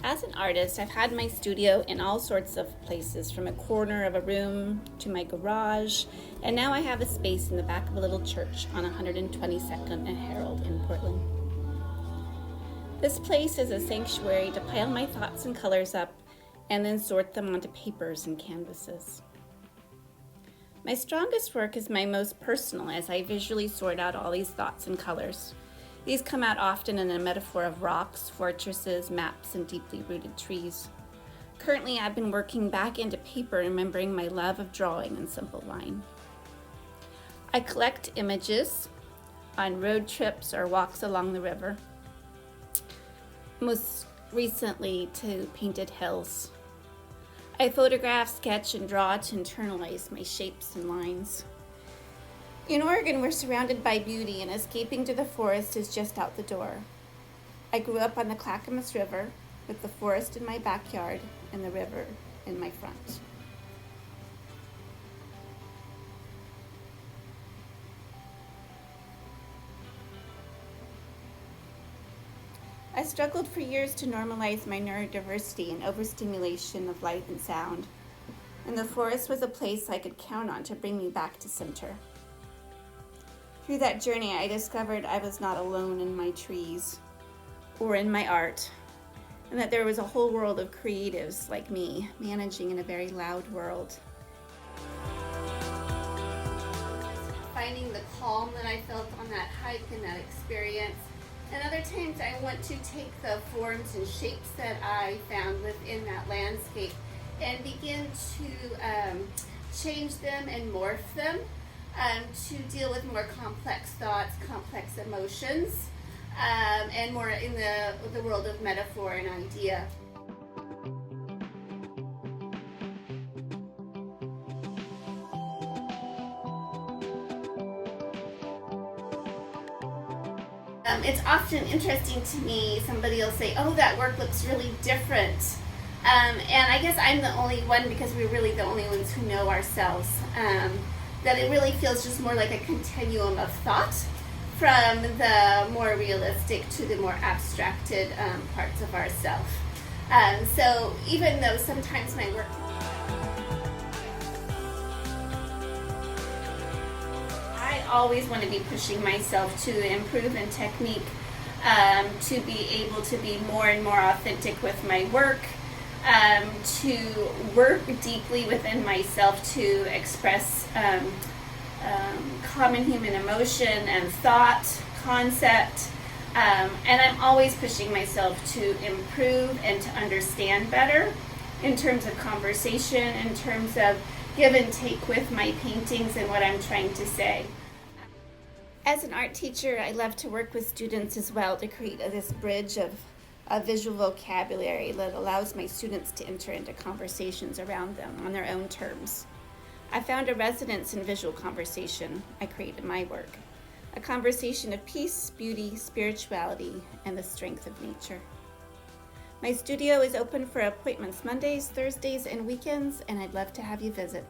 As an artist, I've had my studio in all sorts of places, from a corner of a room to my garage, and now I have a space in the back of a little church on 122nd and Herald in Portland. This place is a sanctuary to pile my thoughts and colors up and then sort them onto papers and canvases. My strongest work is my most personal, as I visually sort out all these thoughts and colors. These come out often in a metaphor of rocks, fortresses, maps, and deeply rooted trees. Currently, I've been working back into paper, remembering my love of drawing in simple line. I collect images on road trips or walks along the river, most recently to painted hills. I photograph, sketch, and draw to internalize my shapes and lines. In Oregon, we're surrounded by beauty, and escaping to the forest is just out the door. I grew up on the Clackamas River, with the forest in my backyard and the river in my front. I struggled for years to normalize my neurodiversity and overstimulation of light and sound, and the forest was a place I could count on to bring me back to center. Through that journey, I discovered I was not alone in my trees or in my art, and that there was a whole world of creatives like me managing in a very loud world. Finding the calm that I felt on that hike and that experience. And other times I want to take the forms and shapes that I found within that landscape and begin to change them and morph them to deal with more complex thoughts, complex emotions, and more in the world of metaphor and idea. It's often interesting to me, somebody will say, oh, that work looks really different. And I guess I'm the only one, because we're really the only ones who know ourselves, that it really feels just more like a continuum of thought, from the more realistic to the more abstracted parts of ourself. So even though sometimes my work I always want to be pushing myself to improve in technique, to be able to be more and more authentic with my work, to work deeply within myself to express common human emotion and thought, concept, and I'm always pushing myself to improve and to understand better in terms of conversation, in terms of give and take with my paintings and what I'm trying to say. As an art teacher, I love to work with students as well to create this bridge of a visual vocabulary that allows my students to enter into conversations around them on their own terms. I found a resonance in visual conversation I create in my work, a conversation of peace, beauty, spirituality, and the strength of nature. My studio is open for appointments Mondays, Thursdays, and weekends, and I'd love to have you visit.